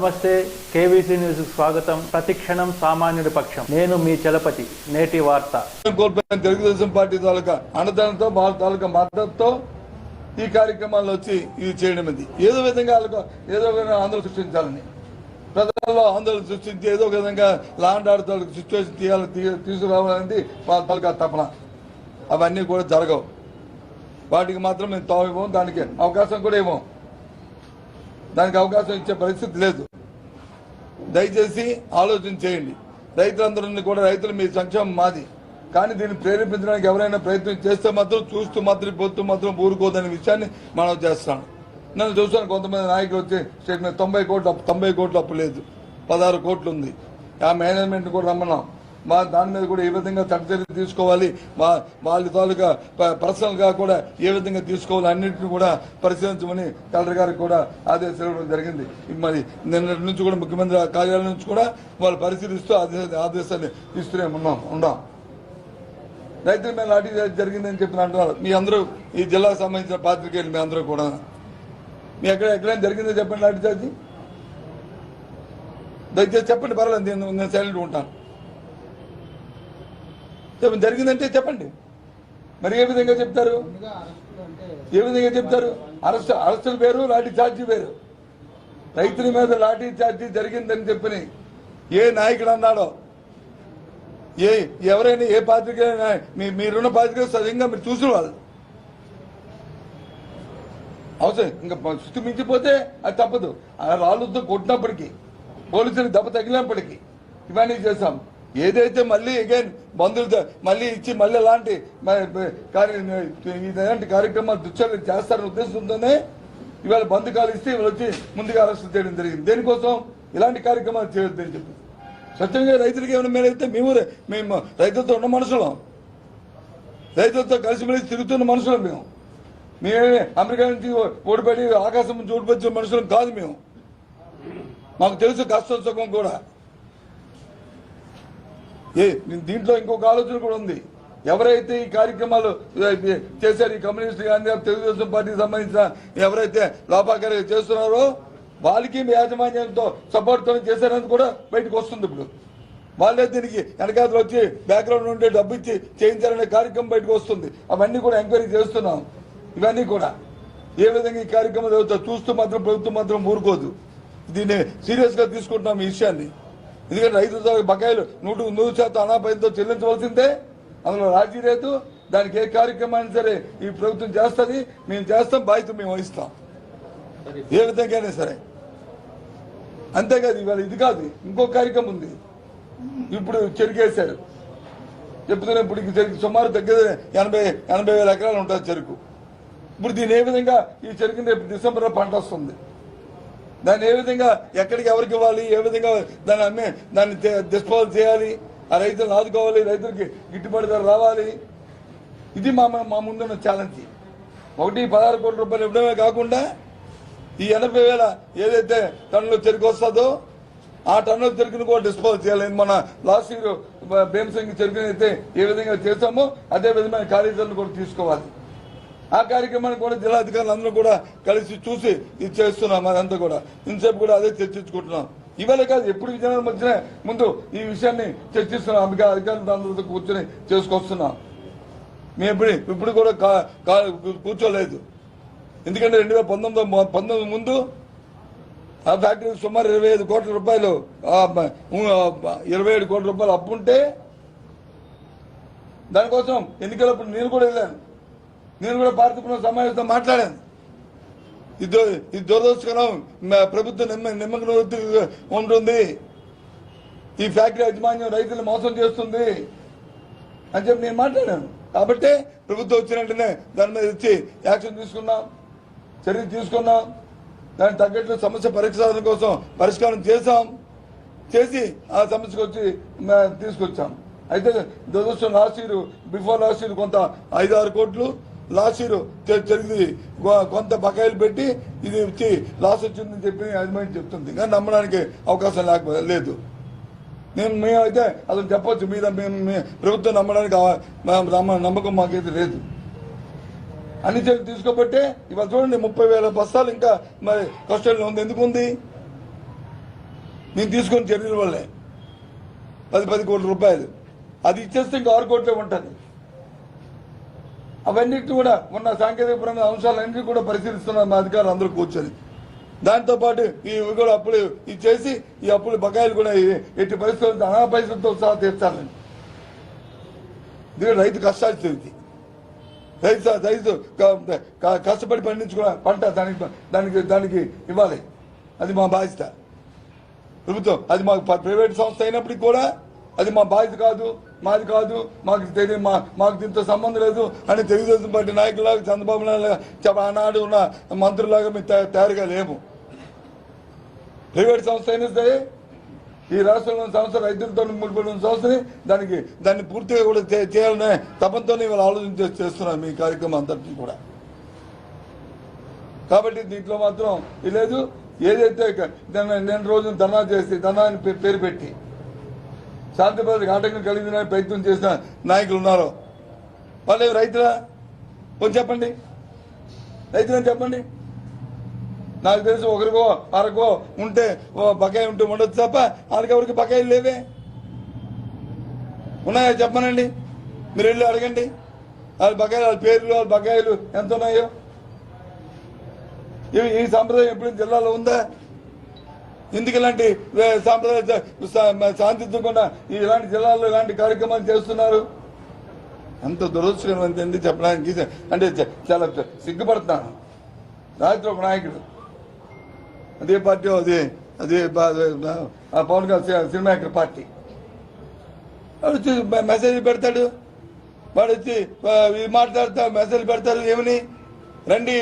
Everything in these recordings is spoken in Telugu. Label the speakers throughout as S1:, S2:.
S1: నమస్తే, కేవీసీ న్యూస్ స్వాగతం. ప్రతిక్షణం సామాన్యుడి పక్షం. నేను మీ చలపతి. నేటి వార్త.
S2: తెలుగుదేశం పార్టీ తాలూకా అండదండతో వాళ్ళ తాలూకా మద్దతుతో ఈ కార్యక్రమాల్లో వచ్చి ఇది చేయడం ఏదో విధంగా ఆందోళన సృష్టించాలని, ప్రజల్లో ఆందోళన సృష్టించి ఏదో విధంగా లాండ్ ఆర్డర్ సిచ్యువేషన్ తీసుకురావాలనేది వాళ్ళ తాలూకా తపన. అవన్నీ కూడా జరగవు. వాటికి మాత్రం మేము తావివ్వం, దానికి అవకాశం కూడా ఇవ్వం. దానికి అవకాశం ఇచ్చే పరిస్థితి లేదు. దయచేసి ఆలోచన చేయండి. రైతులందరినీ కూడా, రైతులు మీ సంక్షేమం మాది, కానీ దీన్ని ప్రేరేపించడానికి ఎవరైనా ప్రయత్నం చేస్తే మాత్రం చూస్తూ మాత్రం పొత్తు మాత్రం ఊరుకోదనే విషయాన్ని మనం చేస్తాను. నన్ను చూసాను, కొంతమంది నాయకులు వచ్చి స్టేట్మెంట్ 90 కోట్లు అప్పు లేదు, 16 కోట్లు ఉంది. ఆ మేనేజ్మెంట్ కూడా రమ్మన్నాం. దాని మీద కూడా ఏ విధంగా చర్యలు తీసుకోవాలి, వాళ్ళ తాలూకా పర్సనల్ గా కూడా ఏ విధంగా తీసుకోవాలి అన్నింటినీ కూడా పరిశీలించమని కలెక్టర్ గారికి కూడా ఆదేశాలు ఇవ్వడం జరిగింది. మరి నిన్నటి నుంచి కూడా ముఖ్యమంత్రి కార్యాలయం నుంచి కూడా వాళ్ళు పరిశీలిస్తూ ఆదేశాలు ఇస్తూనే ఉన్నాం. రైతుల మీద లాఠీ జరిగిందని చెప్పి అంటున్నారు. మీ అందరూ ఈ జిల్లాకు సంబంధించిన పాత్రికేయులు మీ అందరూ కూడా మీ ఎక్కడైనా జరిగిందో చెప్పండి. లాఠీ చార్జీ దయచేసి చెప్పండి, పర్వాలేదు, నేను సైలెంట్ ఉంటాను. జరిగిందంటే చెప్పండి. మరి ఏ విధంగా చెప్తారు? అరెస్టులు వేరు, లాఠీ ఛార్జీ వేరు. రైతుల మీద లాఠీ ఛార్జీ జరిగిందని చెప్పని ఏ నాయకుడు అన్నాడో, ఎవరైనా ఏ పాత్రిక మీరున్న పాత్రిక సరిగ్గా మీరు చూసిన వాళ్ళు అవసరం ఇంకా శృతి మించిపోతే అది తప్పదు. రాళ్ళతో కొట్టినప్పటికీ, పోలీసులకు దెబ్బ తగిలినప్పటికీ ఇవన్నీ చేశాం. ఏదైతే మళ్ళీ అగైన్ బంధువులతో మళ్ళీ ఇచ్చి మళ్ళీ ఇలాంటి కార్యక్రమాలు దుశ్చర్యలు చేస్తారనే ఉద్దేశంతోనే ఇవాళ బంధుకాలు ఇస్తే ఇవాళ వచ్చి ముందుగా అరెస్టు చేయడం జరిగింది. దేనికోసం? ఇలాంటి కార్యక్రమాలు చేయొద్దని చెప్పి. సత్యంగా రైతులకి ఏమైనా మేలైతే మేము రైతులతో ఉన్న మనుషులం, రైతులతో కలిసిమెలిసి తిరుగుతున్న మనుషులం. మేమే అమెరికా నుంచి ఓడిపడి ఆకాశం నుంచి ఓడిపడిన మనుషులం కాదు. మాకు తెలుసు కష్టం సుఖం కూడా. దీంట్లో ఇంకొక ఆలోచన కూడా ఉంది. ఎవరైతే ఈ కార్యక్రమాలు చేశారు, ఈ కమ్యూనిస్ట్ కానీ తెలుగుదేశం పార్టీకి సంబంధించిన ఎవరైతే లోపాకారి చేస్తున్నారో వాళ్ళకి యాజమాన్యంతో సపోర్ట్తో చేశారని కూడా బయటకు వస్తుంది. ఇప్పుడు వాళ్ళే దీనికి వెనకాతలు వచ్చి బ్యాక్గ్రౌండ్ నుండి డబ్బు ఇచ్చి చేయించారనే కార్యక్రమం బయటకు వస్తుంది. అవన్నీ కూడా ఎంక్వైరీ చేస్తున్నాం. ఇవన్నీ కూడా ఏ విధంగా ఈ కార్యక్రమం జరుగుతుందో చూస్తూ మాత్రం ప్రభుత్వం మాత్రం ఊరుకోదు. దీన్ని సీరియస్ గా తీసుకుంటున్నాం ఈ విషయాన్ని. ఎందుకంటే రైతులతో బకాయిలు 100% అనాపయంతో చెల్లించవలసిందే, అందులో రాజీ లేదు. దానికి ఏ కార్యక్రమాన్ని సరే ఈ ప్రభుత్వం చేస్తుంది, మేము చేస్తాం, బాధ్యత మేము వహిస్తాం ఏ విధంగానే సరే. అంతేకాదు, ఇవాళ ఇది కాదు, ఇంకో కార్యక్రమం ఉంది. ఇప్పుడు చెరుకేశారు చెప్తున్నా. ఇప్పుడు చెరుకు సుమారు దగ్గర 80,000 ఎకరాలు ఉంటుంది చెరుకు. ఇప్పుడు దీని ఏ విధంగా ఈ చెరుకుని రేపు డిసెంబర్లో పంట వస్తుంది, దాన్ని ఏ విధంగా ఎక్కడికి ఎవరికి ఇవ్వాలి, ఏ విధంగా దాన్ని డిస్పోజ్ చేయాలి, ఆ రైతులను ఆదుకోవాలి, రైతులకి గిట్టుబాటు ధర రావాలి. ఇది మా ముందున్న ఛాలెంజ్. 16 కోట్ల రూపాయలు ఇవ్వడమే కాకుండా ఈ 80,000 ఏదైతే టన్నుల చెరుకు వస్తుందో ఆ టన్నుల చెరుకును కూడా డిస్పోజ్ చేయాలి. మన లాస్ట్ ఇయర్ భీమసింగ్ చెరుకుని అయితే ఏ విధంగా చేశామో అదే విధమైన కార్యాచరణ కూడా తీసుకోవాలి. ఆ కార్యక్రమాన్ని కూడా జిల్లా అధికారులు అందరూ కూడా కలిసి చూసి ఇది చేస్తున్నాం. అదంతా కూడా ఇంతసేపు కూడా అదే చర్చించుకుంటున్నాం. ఇవాళ కాదు, ఎప్పుడు విజయనగరం మధ్యన ముందు ఈ విషయాన్ని చర్చిస్తున్నాం. అధికారులు అందరితో కూర్చొని చేసుకొస్తున్నాం. మేము ఇప్పుడు కూడా కూర్చోలేదు. ఎందుకంటే 2019 ముందు ఆ ఫ్యాక్టరీకి సుమారు 25 కోట్ల రూపాయలు 27 కోట్ల రూపాయలు అప్పు ఉంటే దానికోసం ఎన్నికలప్పుడు నేను కూడా వెళ్ళాను. నేను కూడా పార్టీ సమావేశంతో మాట్లాడాను. ఇది దురదృష్టకరం, ప్రభుత్వం నిమ్మకం ఉంటుంది, ఈ ఫ్యాక్టరీ యాజమాన్యం రైతులు మోసం చేస్తుంది అని చెప్పి నేను మాట్లాడాను. కాబట్టి ప్రభుత్వం వచ్చినట్టునే దాని మీద వచ్చి యాక్షన్ తీసుకున్నాం, చర్య తీసుకున్నాం. దానికి తగ్గట్లు సమస్య పరిష్కారం చేసి ఆ సమస్యకు వచ్చి తీసుకొచ్చాం. అయితే దురదృష్టం బిఫోర్ లాస్ట్ ఇయర్ కొంత 5-6 కోట్లు, లాస్ట్ ఇయర్ జరిగింది కొంత బకాయిలు పెట్టి ఇది వచ్చి లాస్ వచ్చిందని చెప్పి యాజమాన్యం చెప్తుంది. కానీ నమ్మడానికి అవకాశం లేదు. మేమైతే అసలు చెప్పొచ్చు, మీద ప్రభుత్వం నమ్మడానికి నమ్మకం మాకైతే లేదు. అన్ని చర్యలు తీసుకోబట్టే ఇవాళ చూడండి 30,000 బస్తాలు ఇంకా మరి కస్టడీలో ఉంది. ఎందుకు ఉంది? నేను తీసుకున్న చర్యల వల్లే 10 కోట్ల రూపాయలు. అది ఇచ్చేస్తే ఇంకా 6 కోట్లే ఉంటుంది. అవన్నిటి కూడా ఉన్న సాంకేతికపరమైన అంశాలన్నింటినీ కూడా పరిశీలిస్తున్నారు మా అధికారులు అందరూ కూర్చొని. దాంతోపాటు ఇవి కూడా అప్పులు ఇచ్చేసి ఈ అప్పులు బకాయిలు కూడా ఎట్టి పరిస్థితుల్లో అనా పైసలతో సహా తీర్చాలని. దీని రైతు కష్టాలు తెలిసి రైతు కష్టపడి పండించుకున్న పంట దానికి ఇవ్వాలి. అది మా బాధ్యత. ప్రభుత్వం అది మాకు ప్రైవేట్ సంస్థ అయినప్పటికీ కూడా అది మా బాధ్యత కాదు, మాది కాదు, మాకు దీంతో సంబంధం లేదు అని తెలుగుదేశం పార్టీ నాయకులాగా చంద్రబాబు నాయుడు ఆనాడు ఉన్న మంత్రులాగా మేము తయారుగా లేము. ప్రైవేట్ సంస్థ అయినా సరే ఈ రాష్ట్రంలో సంస్థ రైతులతో ముడిపడిన సంస్థని దాన్ని పూర్తిగా కూడా చేయాలనే తపంతోనే ఇవాళ ఆలోచన చేస్తున్నాం మీ కార్యక్రమం అంతటినీ కూడా. కాబట్టి దీంట్లో మాత్రం లేదు. ఏదైతే నేను రోజున ధర్నా చేసి ధర్నాన్ని పేరు పెట్టి శాంతి భద్రతకు ఆటంకం కలిగిన ప్రయత్నం చేసిన నాయకులు ఉన్నారో వాళ్ళు రైతులా కొంచెం చెప్పండి. రైతులని చెప్పండి. నాకు తెలిసి ఒకరికో అరకో ఉంటే బకాయి ఉంటే ఉండొచ్చు తప్ప వాళ్ళకెవరికి బకాయిలు లేవే. ఉన్నాయా చెప్పనండి. మీరు వెళ్ళి అడగండి. వాళ్ళ బకాయిలు, వాళ్ళ పేర్లు, వాళ్ళ బకాయిలు ఎంత ఉన్నాయో. ఈ సాంప్రదాయం ఎప్పుడు జిల్లాలో ఉందా? ఎందుకు ఇలాంటి సాంప్రదాయ శాంతించకుండా ఇలాంటి జిల్లాల్లో ఇలాంటి కార్యక్రమాలు చేస్తున్నారు? ఎంత దురదృష్టకరమైంది చెప్పడానికి. అంటే చాలా సిగ్గుపడుతున్నాను. రాత్రి ఒక నాయకుడు అదే పార్టీ అదే Pawan Kalyan cinema actor party వాడు వచ్చి మెసేజ్ పెడతాడు. వాడు వచ్చి మాట్లాడతా మెసేజ్ పెడతాడు. ఏమని? రండి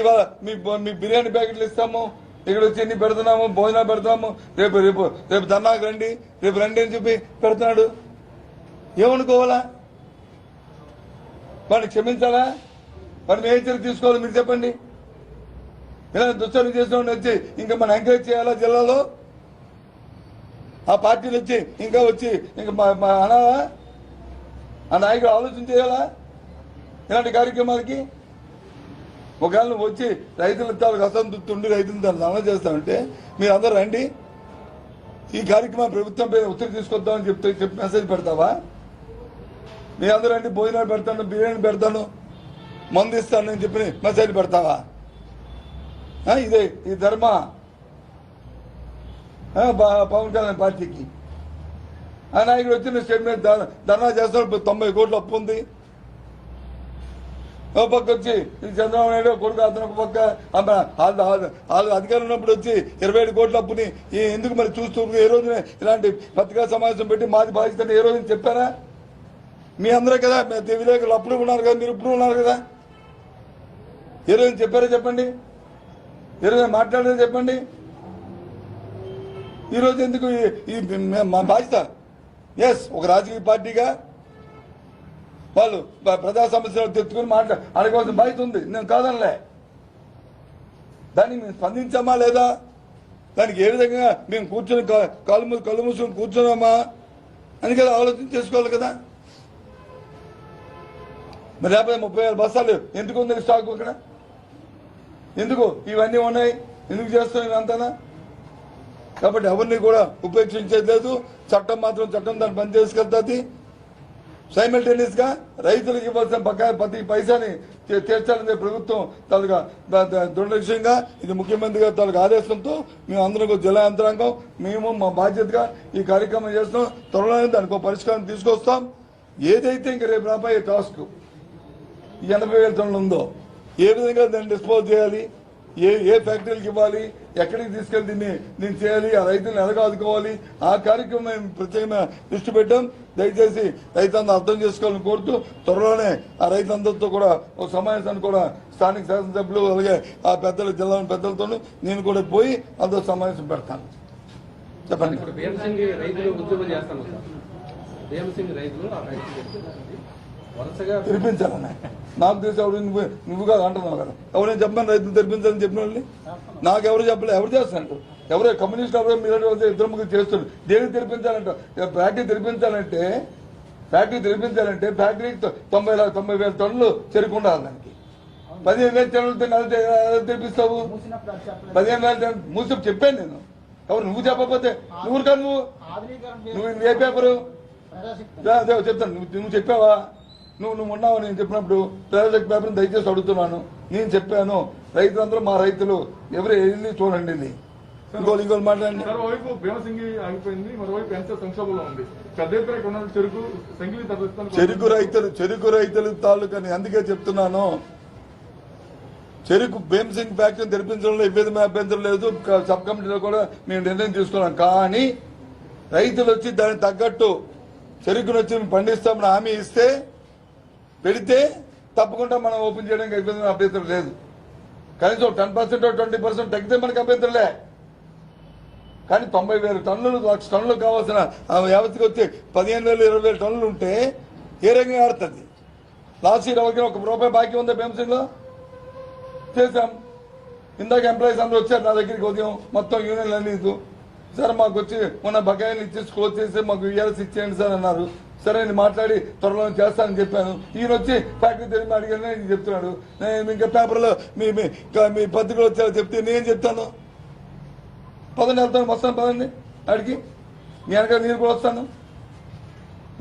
S2: మీ బిర్యానీ ప్యాకెట్లు ఇస్తాము, ఇక్కడ వచ్చి ఎన్ని పెడుతున్నాము, భోజనాలు పెడతాము, రేపు ధర్నాకు రండి, రేపు రండి అని చెప్పి పెడుతున్నాడు. ఏమనుకోవాలా? వాడిని క్షమించాలా? వాడిని ఏ చర్య తీసుకోవాలి మీరు చెప్పండి. ఇలా దుశ్చర్య చేసిన వచ్చి ఇంకా మనం ఎంకరేజ్ చేయాలా? జిల్లాలో ఆ పార్టీలు వచ్చి ఇంకా అనాలా? ఆ నాయకుడు ఆలోచన చేయాలా ఇలాంటి కార్యక్రమాలకి? ఒకవేళ నువ్వు వచ్చి రైతుల తాలకు అసంతృప్తి ఉండి రైతులు దాన్ని అమలు చేస్తామంటే మీరు అందరూ రండి, ఈ కార్యక్రమం ప్రభుత్వంపై ఒత్తిడి తీసుకొద్దామని చెప్పి మెసేజ్ పెడతావా? మీ అందరూ రండి, భోజనాలు పెడతాను, బిర్యానీ పెడతాను, మందు ఇస్తాను అని చెప్పి మెసేజ్ పెడతావా? ఇదే ఈ ధర్మ పవన్ కళ్యాణ్ పార్టీకి. ఆ నాయకుడు వచ్చిన స్టేట్మెంట్ ధర్నా చేస్తాడు. 90 కోట్ల అప్పు ఉంది. ఒక పక్క వచ్చి చంద్రబాబు నాయుడు కొడుకు అతను ఒక పక్క వాళ్ళు అధికారం ఉన్నప్పుడు వచ్చి 27 కోట్ల అప్పుని ఎందుకు మరి చూస్తూ ఏ రోజున ఇలాంటి పత్రికా సమావేశం పెట్టి మాది బాధ్యత ఏ రోజున చెప్పారా? మీ అందరూ కదా విలేకరులు అప్పుడు ఉన్నారు కదా, మీరు ఇప్పుడు ఉన్నారు కదా. ఏ రోజున చెప్పారా చెప్పండి? ఏ రోజున మాట్లాడారో చెప్పండి. ఈరోజు ఎందుకు మా బాధ్యత? ఎస్, ఒక రాజకీయ పార్టీగా వాళ్ళు ప్రజా సమస్యలు తెచ్చుకుని అడగవలసిన బాధ్యత ఉంది. నేను కాదనలే. దాన్ని మేము స్పందించామా లేదా? దానికి ఏ విధంగా మేము కూర్చొని కళ్ళు మూసుకొని కూర్చున్నామా అని కదా ఆలోచన చేసుకోవాలి కదా. మరి లేకపోతే 30,000 బస్తాలు ఎందుకు ఉంది స్టాక్ అక్కడ? ఎందుకు ఇవన్నీ ఉన్నాయి? ఎందుకు చేస్తున్నాం ఇవంతా? కాబట్టి ఎవరిని కూడా ఉపేక్షించేది లేదు. చట్టం మాత్రం చట్టం దాన్ని పని చేసుకెళ్తుంది. సైమల్టేనియస్ గా రైతులకు ఇవ్వాల్సిన బకాయి ప్రతి పైసాని తీర్చాలనే ప్రభుత్వం తాలూకా దృఢలక్ష్యంగా ఇది ముఖ్యమంత్రి గారి తాలూకా ఆదేశంతో మేము అందరం జిల్లా యంత్రాంగం మేము మా బాధ్యతగా ఈ కార్యక్రమం చేస్తాం. త్వరలోనే దానికి ఒక పరిష్కారం తీసుకొస్తాం. ఏదైతే ఇంక రేపు రాబోయే టాస్క్ 80,000 టన్నులు ఉందో ఏ విధంగా దాన్ని డిస్పోజ్ చేయాలి, ఏ ఫ్యాక్టరీలకు ఇవ్వాలి, ఎక్కడికి తీసుకెళ్లి దీన్ని చేయాలి, ఆ రైతులను ఎలాగ ఆదుకోవాలి, ఆ కార్యక్రమం మేము ప్రత్యేకంగా దృష్టి పెట్టాం. దయచేసి రైతులందరూ అర్థం చేసుకోవాలని కోరుతూ త్వరలోనే ఆ రైతులందరితో కూడా ఒక సమావేశాన్ని కూడా స్థానిక శాసనసభ్యులు అలాగే ఆ పెద్దలు జిల్లా పెద్దలతో నేను కూడా పోయి అందరూ సమావేశం పెడతాను. చెప్పండి. తెరిపించాలన్నా నాకు తెలిసి ఎవరు నువ్వు కాదు అంటున్నావు కదా. ఎవరైనా చెప్పని రైతులు తెరిపించాలని చెప్పిన వాళ్ళని నాకెవరు చెప్పలేదు. ఎవరు చేస్తున్నారు? ఎవరో కమ్యూనిస్ట్ ఎవరో మీరు 2 ముగ్గురు చేస్తున్నారు. దేనికి తెరిపించాలంట? ఫ్యాక్టరీ తెరిపించాలంటే ఫ్యాక్టరీకి 90,000 టన్నులు చెరుకు ఉండాలి. దానికి 15,000 టన్నులతో తెరిపిస్తావు? 15,000 టన్నులు మూసి చెప్పాను నేను. ఎవరు నువ్వు చెప్పకపోతే నువ్వు కాదు నువ్వు ఏ పేపరు చెప్తాను నువ్వు చెప్పావా నువ్వు ఉన్నావు నేను చెప్పినప్పుడు ప్రజాశక్తి పేపర్ని దయచేసి అడుగుతున్నాను. నేను చెప్పాను రైతులందరూ మా రైతులు ఎవరు వెళ్ళి చూడండి వెళ్ళి ఇంకోళ్ళు మాట్లాడండి.
S3: మరోవైపు భీమసింగి ఆగిపోయింది, మరోవైపు ఎంత సంక్షోభంలో ఉంది. పెద్ద ఎత్తున ఇక్కడ ఉన్న చెరుకు
S2: రైతులు తాలూకాని అందుకే చెప్తున్నాను. చెరుకు భీమసింగ్ ఫ్యాక్టరీ తెరిపించడంలో ఏ విధమైన అభ్యంతరం లేదు. సబ్ కమిటీలో కూడా మేము నిర్ణయం తీసుకున్నాం. కానీ రైతులు వచ్చి దానికి తగ్గట్టు చెరుకును వచ్చి పండిస్తామని హామీ ఇస్తే పెడితే తప్పకుండా మనం ఓపెన్ చేయడానికి ఏ విధమైన అభ్యంతరం లేదు. కనీసం 10% 20% తగ్గితే మనకు అభ్యంతరంలే. కానీ 90,000 టన్నులు 1,00,000 టన్నులు కావాల్సిన వ్యవస్థకి వచ్చి 15,000 20,000 టన్నులు ఉంటే ఏ రకంగా ఆడుతుంది? లాస్ట్ ఇయర్ ఎవరికి ₹1 బాకీ ఉందా భీమసింగ్ లో? చేశాం. ఇందాక ఎంప్లాయీస్ అందరూ వచ్చారు నా దగ్గరికి ఉదయం మొత్తం యూనియన్లు అన్ని సార్ మాకు వచ్చి మొన్న బకాయిలు ఇచ్చేసి క్లోజ్ చేసి మాకు ఇయర్స్ ఇచ్చేయండి సార్ అన్నారు. సరే నేను మాట్లాడి త్వరలో చేస్తానని చెప్పాను. ఈయన వచ్చి ఫ్యాక్టరీ తెలియని అడిగాను నేను చెప్తున్నాడు. నేను ఇంకా పేపర్లో మీ పత్రికలు వచ్చారో చెప్తే నేను చెప్తాను. పదండి వెళ్తాను వస్తాను పదండి అడిగి మీ వెనక నేను కూడా వస్తాను.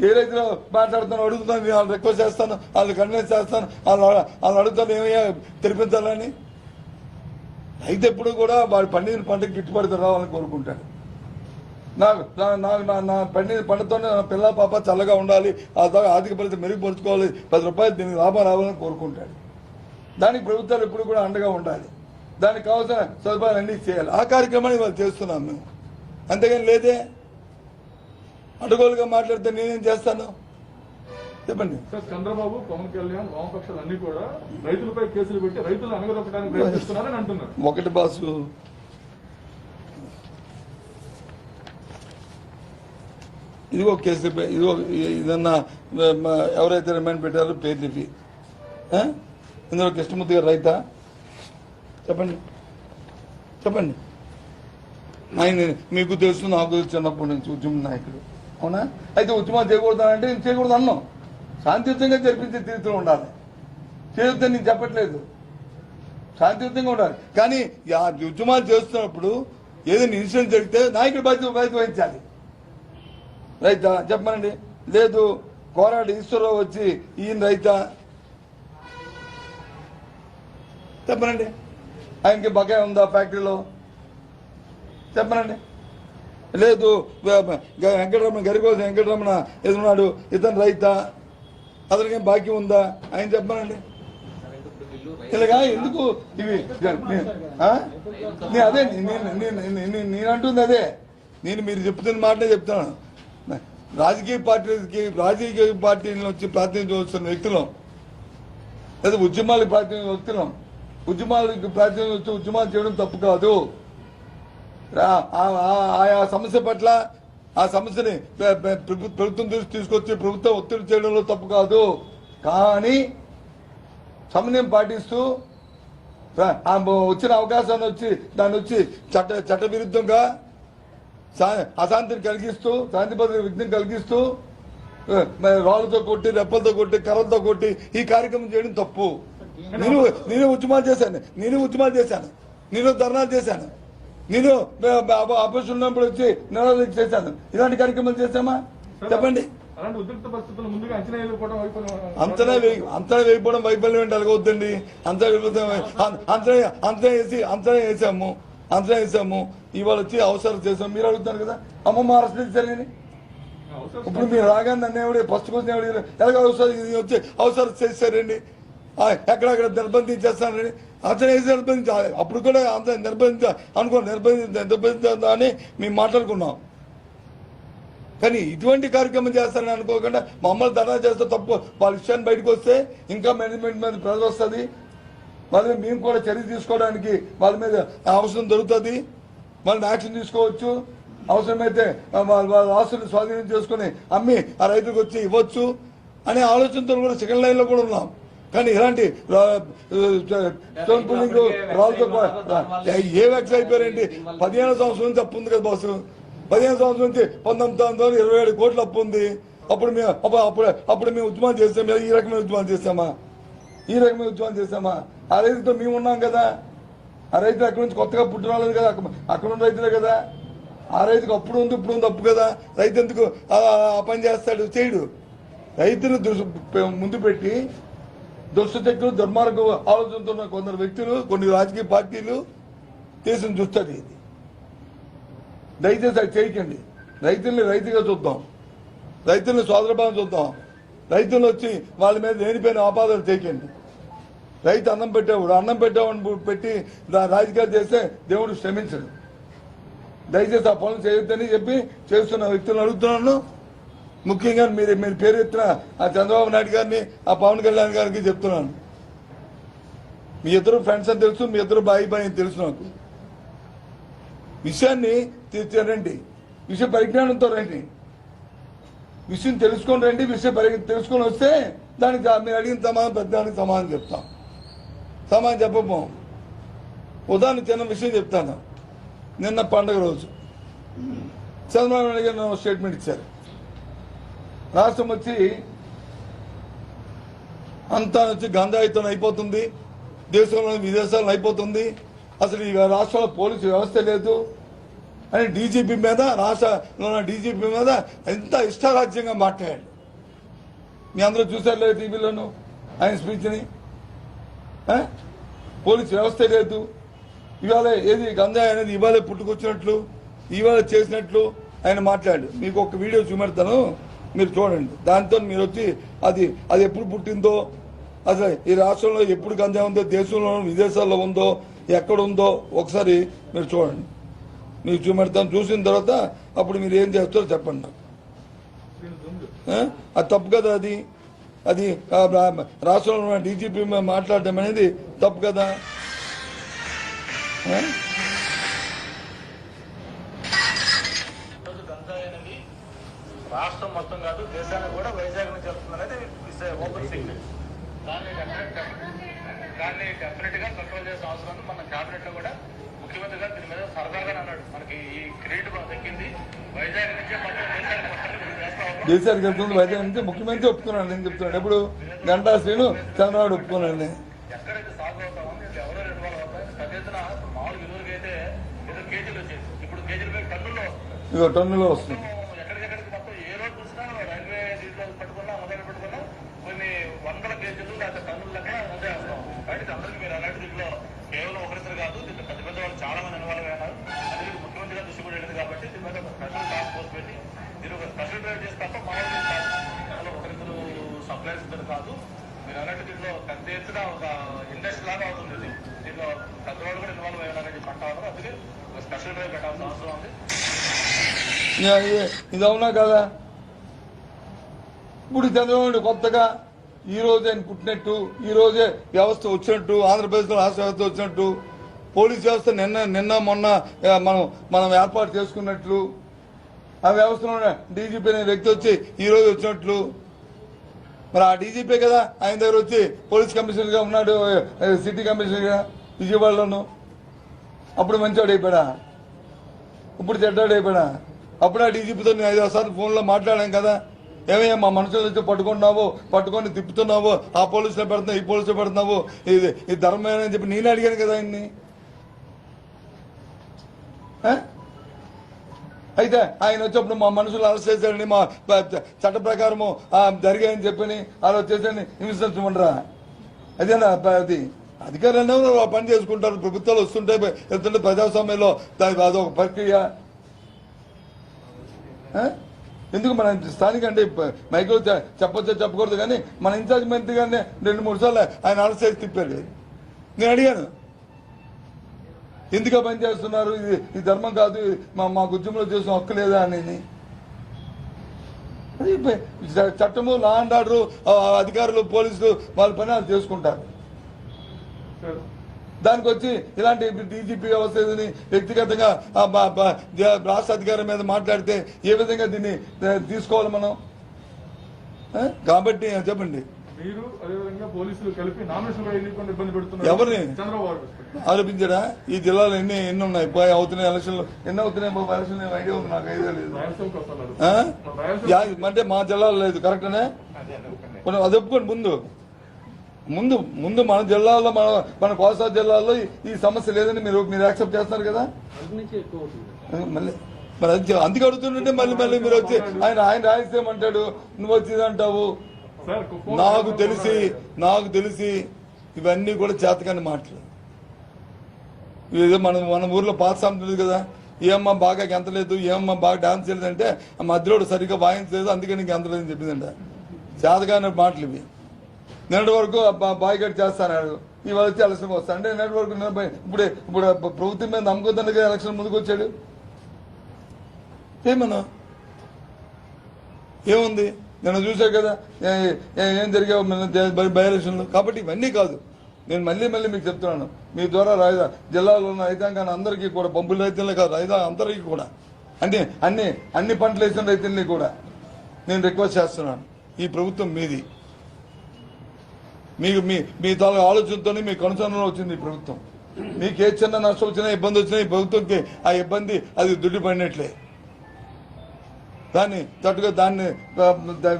S2: ఏ రైతులో మాట్లాడుతాను అడుగుతాను వాళ్ళు రిక్వెస్ట్ చేస్తాను వాళ్ళు కన్విన్స్ చేస్తాను వాళ్ళు అడుగుతాను ఏమయ్యా తెరిపించాలని. రైతు ఎప్పుడు కూడా వాడు పండిన పంటకి గిట్టుబడి రావాలని కోరుకుంటాడు. నాకు నా పండిన పంటతోనే నా పిల్ల పాప చల్లగా ఉండాలి, ఆ తర్వాత ఆర్థిక పరిస్థితి మెరుగుపరుచుకోవాలి, ₹10 దీనికి లాభం రావాలని కోరుకుంటాడు. దానికి ప్రభుత్వాలు ఎప్పుడు కూడా అండగా ఉండాలి. దానికి కావాల్సిన సదుపాయాలు అన్నీ చేయాలి. ఆ కార్యక్రమాన్ని వాళ్ళు చేస్తున్నాం మేము. అంతేగాని లేదే అడ్డగోలుగా మాట్లాడితే నేనేం చేస్తాను చెప్పండి.
S3: చంద్రబాబు, పవన్ కళ్యాణ్, వామపక్షాలు అన్ని కూడా రైతులపై కేసులు పెట్టి రైతులు అనగదొక్కడానికి ప్రయత్నిస్తున్నారని అంటున్నారు.
S2: ఒకటి బాసు, ఇదిగో కేసు ఇదిగో ఇదన్నా ఎవరైతే రిమైండ్ పెట్టారో పేర్లు ఇవి. ఇందులో కృష్ణమూర్తి గారు రైతా చెప్పండి చెప్పండి. ఆయన మీకు తెలుసు నాకు తెలుసు చిన్నప్పటి నుంచి ఉద్యమ నాయకుడు అవునా. అయితే ఉద్యమాలు చేయకూడదానంటే నేను చేయకూడదు అన్నాం. శాంతియుతంగా జరిపించే తీరుతో ఉండాలి. చేయొద్దని నేను చెప్పట్లేదు, శాంతియుతంగా ఉండాలి. కానీ ఉద్యమాలు చేస్తున్నప్పుడు ఏదైనా ఇన్సిడెంట్ జరిగితే నాయకుడి బాధ్యత వహించాలి. రైతా చెప్పమనండి. లేదు కోరాడు ఈశ్వరరావు వచ్చి ఈయన రైతా చెప్పనండి. ఆయనకి బకాయి ఉందా ఫ్యాక్టరీలో చెప్పనండి. లేదు వెంకటరమణ గరికోసం వెంకటరమణ ఎదురున్నాడు ఇతను రైతా అతనికి బాకీ ఉందా ఆయన చెప్పనండి. ఇలాగా ఎందుకు ఇవి అదే నేను అంటుంది అదే. నేను మీరు చెప్తున్న మాటనే చెప్తున్నాను. రాజకీయ పార్టీల నుంచి ప్రాతినిధ్యం వస్తున్న వ్యక్తులం లేదా ఉద్యమాలకు ప్రాతినిధ్యం వ్యక్తులం. ఉద్యమాలకు ప్రాతినిధ్యం వచ్చి ఉద్యమాలు చేయడం తప్పు కాదు. ఆయా సమస్య పట్ల ఆ సమస్యని ప్రభుత్వం దృష్టి తీసుకొచ్చి ప్రభుత్వం ఒత్తిడి చేయడంలో తప్పు కాదు. కానీ సమన్వయం పాటిస్తూ వచ్చిన అవకాశాన్ని వచ్చి దాన్ని వచ్చి చట్టవిరుద్ధంగా అశాంతిని కలిగిస్తూ శాంతి భద్రతకు విఘ్నం కలిగిస్తూ రాళ్లతో కొట్టి రెప్పలతో కొట్టి కర్రలతో కొట్టి ఈ కార్యక్రమం చేయడం తప్పు. నేను ఉద్యమాలు చేశాను, నేను ధర్నాలు చేశాను, నేను ఆపరేషన్ ఉన్నప్పుడు వచ్చి నిరాదరణ చేశాను. ఇలాంటి కార్యక్రమాలు చేశామా చెప్పండి. అంతనే వేయకపోవడం వైఫల్యం ఏంటి అలాగవుద్దండి. అంచనా వేసాము. ఇవాళ వచ్చి అవసరం చేసాం. మీరు అడుగుతారు కదా అమ్మమ్మ అరెస్ట్ చేశారని. ఇప్పుడు మీరు రాగానే నన్ను ఎవడు ఫస్ట్ క్వశ్చన్ ఎవడు ఎలాగ అవసరం వచ్చి అవసరం చేశారండి, ఎక్కడెక్కడ నిర్బంధించేస్తానండి. అంచనా వేసి నిర్బంధించాలి. అప్పుడు కూడా అంత నిర్బంధించా అని మేము మాట్లాడుకున్నాం. కానీ ఇటువంటి కార్యక్రమం చేస్తారని అనుకోకుండా మమ్మల్ని ధర్నా చేస్తే తప్పు. వాళ్ళ విషయాన్ని బయటకు వస్తే ఇంకా మేనేజ్మెంట్ మీద ప్రెజర్ వస్తుంది. మళ్ళీ మేము కూడా చర్య తీసుకోవడానికి వాళ్ళ మీద అవసరం దొరుకుతుంది. వాళ్ళని యాక్షన్ తీసుకోవచ్చు. అవసరమైతే వాళ్ళ ఆస్తులు స్వాధీనం చేసుకుని అమ్మి ఆ రైతులకు వచ్చి ఇవ్వచ్చు అనే ఆలోచనతో కూడా సెకండ్ లైన్ లో కూడా ఉన్నాం. కానీ ఇలాంటి స్టోన్ పుల్లింగ్ రాళ్ళతో ఏ వ్యాక్స్ అయిపోయారండి. 15 సంవత్సరం నుంచి అప్పు ఉంది కదా బాసు. 15 సంవత్సరం నుంచి 1927 కోట్ల అప్పు ఉంది. అప్పుడు మేము ఉద్యమాలు చేస్తాం. ఈ రకమైన ఉద్యమాలు చేస్తామా? ఆ రైతుతో మేము ఉన్నాం కదా. ఆ రైతులు అక్కడి నుంచి కొత్తగా పుట్టి రాలేదు కదా, అక్కడ ఉన్న రైతులే కదా. ఆ రైతుకు అప్పుడు ఉంది ఇప్పుడు ఉంది తప్పు కదా. రైతు ఎందుకు ఆ పని చేస్తాడు? చేయడు. రైతును ముందు పెట్టి దుష్టశక్తులు దుర్మార్గ ఆలోచనతో ఉన్న కొందరు వ్యక్తులు, కొన్ని రాజకీయ పార్టీలు దేశం చూస్తారు. ఇది దయచేసి అది చేయకండి. రైతుల్ని రైతుగా చూద్దాం, రైతుల్ని సోదరభావం చూద్దాం. రైతులు వచ్చి వాళ్ళ మీద లేనిపోయిన ఆపాదనలు చేయకండి. రైతు అన్నం పెట్టేవాడిని పెట్టి రాజకీయాలు చేస్తే దేవుడు క్షమించడు. దయచేసి ఆ పనులు చేయొద్దని చెప్పి చేస్తున్న వ్యక్తులను అడుగుతున్నాను. ముఖ్యంగా మీరు పేరు ఎత్తిన ఆ చంద్రబాబు నాయుడు గారిని, ఆ పవన్ కళ్యాణ్ గారికి చెప్తున్నాను. మీ ఇద్దరు ఫ్రెండ్స్ అని తెలుసు, మీ ఇద్దరు బాయి అని తెలుసు. నాకు విషయాన్ని రండి, విషయ పరిజ్ఞానంతో రండి, విషయం తెలుసుకొని రండి. తెలుసుకొని వస్తే దానికి మీరు అడిగిన సమాధానం పెద్దానికి సమాధానం చెప్తాం. సమాధానం చెప్పబోం. ఉదాహరణ చిన్న విషయం చెప్తాను. నిన్న పండుగ రోజు చంద్రబాబు నాయుడు గారు స్టేట్మెంట్ ఇచ్చారు. రాష్ట్రం వచ్చి అంతా వచ్చి గంజాయితో అయిపోతుంది, దేశంలో విదేశాల్లో అయిపోతుంది, అసలు ఈ రాష్ట్రంలో పోలీసు వ్యవస్థ లేదు అని డీజీపీ మీద, రాష్ట్రంలో డీజీపీ మీద ఎంత ఇష్టారాజ్యంగా మాట్లాడాడు. మీ అందరూ చూసారు లేదు టీవీలోను ఆయన స్పీచ్ని. పోలీసు వ్యవస్థ లేదు, ఇవాళ ఏది గంజాయి అనేది ఇవాళ పుట్టుకొచ్చినట్లు, ఇవాళ చేసినట్లు ఆయన మాట్లాడు. మీకు ఒక వీడియో చూపెడతాను, మీరు చూడండి. దాంతో మీరు వచ్చి అది ఎప్పుడు పుట్టిందో, అసలు ఈ రాష్ట్రంలో ఎప్పుడు గంజాయి ఉందో, దేశంలో విదేశాల్లో ఉందో, ఎక్కడ ఉందో ఒకసారి మీరు చూడండి. మీకు చూపెడతాను. చూసిన తర్వాత అప్పుడు మీరు ఏం చేస్తారో చెప్పండి నాకు. అది తప్పు కదా. అది రాష్ట్రంలో ఉన్న డీజీపీ మాట్లాడటం అనేది తప్పు కదా.
S4: రాష్ట్రం మొత్తం కాదు, దేశానికి కూడా వైజాగ్ నుంచి వస్తుందనేది ఓపెన్ సిగ్నల్. దాన్ని డెఫినెట్ గా కంట్రోల్ చేసిన అవసరం ఉంది. మన క్యాబినెట్ లో కూడా ముఖ్యమంత్రి గారు దీని మీద సరదాగా అన్నాడు, మనకి ఈ క్రెడిట్ దక్కింది వైజాగ్ నుంచే మొత్తం
S2: దేశానికి వెళ్తుంది. వైజాగ్ నుంచి ముఖ్యమంత్రి ఒప్పుకున్నాడు. నేను చెప్తున్నాడు ఎప్పుడు గంటా శ్రీను చంద్రబాబు ఒప్పుకున్నాడు.
S4: ఎక్కడైతే సాగు అవుతా ఉంది ఎవరో ఇన్వాల్వ్ అవుతాయి. పెద్ద మామూలు విలువలకి అయితే ఏదో కేజీలు వచ్చేది, ఇప్పుడు కేజీల మీద టన్నుల్లో
S2: ఇగో టన్నులో వస్తుంది.
S4: ఎక్కడికెక్కడికి మొత్తం ఏ రోజు చూసినా రైల్వే దీంట్లో పట్టుకున్నా మొదలు పెట్టుకున్నా కొన్ని వందల కేజీలు లేకపోతే టన్నుల లెక్కన అదే వస్తాం. కాబట్టి అందరికీ మీరు అలాంటి దీంట్లో కేవలం ఒకరిద్దరు కాదు, దీంట్లో పెద్ద పెద్ద వాళ్ళు చాలా మంది ఇన్వాల్వ్ అయినారు. అది ముఖ్యమంత్రి గారు దృష్టి కూడా వెళ్ళింది కాబట్టి దీని మీద ఒక స్పెషల్ టాస్క్ ఫోర్స్ పెట్టి దీని ఒక స్పెషల్ డ్రైవ్ చేసి తప్ప మామూలు ఒకరిద్దరు సప్లైస్ ఇద్దరు కాదు. మీరు అలాంటి దీంట్లో పెద్ద ఎత్తున ఒక ఇండస్ట్రీ లాగా అవుతుంది. దీంట్లో పెద్దవాళ్ళు కూడా ఇన్వాల్వ్ అయ్యారని చెప్పి అంటారు. అందుకే ఒక స్పెషల్ డ్రైవ్ పెట్టాల్సిన అవసరం ఉంది.
S2: ఇది అవునా కదా. ఇప్పుడు చంద్రబాబు కొత్తగా ఈ రోజే ఆయన పుట్టినట్టు, ఈ రోజే వ్యవస్థ వచ్చినట్టు, ఆంధ్రప్రదేశ్లో రాష్ట్ర వ్యవస్థ వచ్చినట్టు, పోలీస్ వ్యవస్థ నిన్న మొన్న మనం ఏర్పాటు చేసుకున్నట్లు, ఆ వ్యవస్థలో డీజీపీ అనే వ్యక్తి వచ్చి ఈ రోజు వచ్చినట్లు. మరి ఆ డీజీపీ కదా ఆయన దగ్గర వచ్చి పోలీస్ కమిషనర్ గా ఉన్నాడు, సిటీ కమిషనర్ గా విజయవాడలోను. అప్పుడు మంచివాడు అయిపోయాడా? ఇప్పుడు చెడ్డాడు అయిపోయాడా? అప్పుడు ఆ డీజీపీతో నేను 5 సార్లు ఫోన్లో మాట్లాడాను కదా. ఏమయ్యా మా మనుషులు వచ్చి పట్టుకొని తిప్పుతున్నావు, ఆ పోలీసులో పెడుతున్నావు, ఈ పోలీసులో పెడుతున్నావు, ఇది ధర్మమేనని చెప్పి నేను అడిగాను కదా ఆయన్ని. అయితే ఆయన వచ్చేప్పుడు మా మనుషులు అరెస్ట్ చేశారని, మా చట్ట ప్రకారము జరిగాయని చెప్పని అలా వచ్చేసని హింసించమంటారా? అదేనా అది? అధికారులు పని చేసుకుంటారు, ప్రభుత్వాలు వెళ్తుంటే ప్రజాస్వామ్యంలో దానికి అదొక ప్రక్రియ. ఎందుకు మన స్థానిక అంటే మైక్రో చెప్పొచ్చా చెప్పకూడదు, కానీ మన ఇన్ఛార్జ్ మంత్రి గారిని 2-3 సార్లు ఆయన అరెస్ట్ చేసి తిప్పారు. నేను అడిగాను ఎందుకు పని చేస్తున్నారు, ఇది ధర్మం కాదు, మా ఉద్యమంలో చేసిన హక్కు లేదా అని. అది చట్టము, లా అండ్ ఆర్డర్, అధికారులు, పోలీసులు వాళ్ళ పని వాళ్ళు చేసుకుంటారు. దానికి వచ్చి ఇలాంటి డీజీపీ వ్యవస్థ వ్యక్తిగతంగా రాష్ట్ర అధికారం మీద మాట్లాడితే ఏ విధంగా దీన్ని తీసుకోవాలి మనం? కాబట్టి చెప్పండి.
S3: మీరు అదేవిధంగా పోలీసులు కలిపి నామినేషన్ ఇబ్బంది పెడుతున్నారు.
S2: ఎవరిని ఆరోపించడా? ఈ జిల్లాలో ఎన్ని ఉన్నాయి అవుతున్నాయి ఎలక్షన్లు? ఎన్ని అవుతున్నాయి బాబు ఎలక్షన్? ఐడియా ఉంది, నాకు ఐడియా లేదు. అంటే మా జిల్లాలో లేదు, కరెక్టనే? అది ఒప్పుకోండి. ముందు మన జిల్లాలో, మన కోస్తా జిల్లాలో ఈ సమస్య లేదని మీరు యాక్సెప్ట్ చేస్తున్నారు కదా. మళ్ళీ మరి అది అందుకే అడుగుతుంటే మళ్ళీ మీరు వచ్చి ఆయన రాయసేమంటాడు, నువ్వు వచ్చి అంటావు.
S3: సార్
S2: నాకు తెలిసి ఇవన్నీ కూడా చేతకాని మాటలు. ఏదో మన ఊర్లో పాత సామెత కదా, ఏమమ్మా బాగా గెంతలేదు, ఏమమ్మా బాగా డాన్స్ చేయలేదంటే ఆ మధ్యలో సరిగ్గా వాయించలేదు అందుకని గెంతలేదని చెప్పిందంట. చేతకాని మాటలు ఇవి. నిన్నటి వరకు బాయ్కట్ చేస్తాడు, ఇవాళ వచ్చి ఎలక్షన్ వస్తాడు అంటే నిన్నటి వరకు ఇప్పుడు ప్రభుత్వం మీద నమ్మకొద్దని ఎలక్షన్ ముందుకు వచ్చాడు. ఏమన్నా ఏముంది నిన్న చూసావు కదా ఏం జరిగావు బై ఎలక్షన్లు. కాబట్టి ఇవన్నీ కాదు, నేను మళ్ళీ మీకు చెప్తున్నాను, మీ ద్వారా జిల్లాలో ఉన్న రైతాంగాన్ని అందరికీ కూడా, పంపుల రైతులే కాదు అందరికీ కూడా, అంటే అన్ని పంటలు వేసిన రైతుల్ని కూడా నేను రిక్వెస్ట్ చేస్తున్నాను, ఈ ప్రభుత్వం మీది. మీ తాలూకు ఆలోచనతోనే మీ కనుసరణలో వచ్చింది ఈ ప్రభుత్వం. మీకు ఏ చిన్న నష్టం వచ్చినా ఇబ్బంది వచ్చినా ఈ ప్రభుత్వంకి ఆ ఇబ్బంది అది దుడ్డు పడినట్లే. దాన్ని తట్టుగా దాన్ని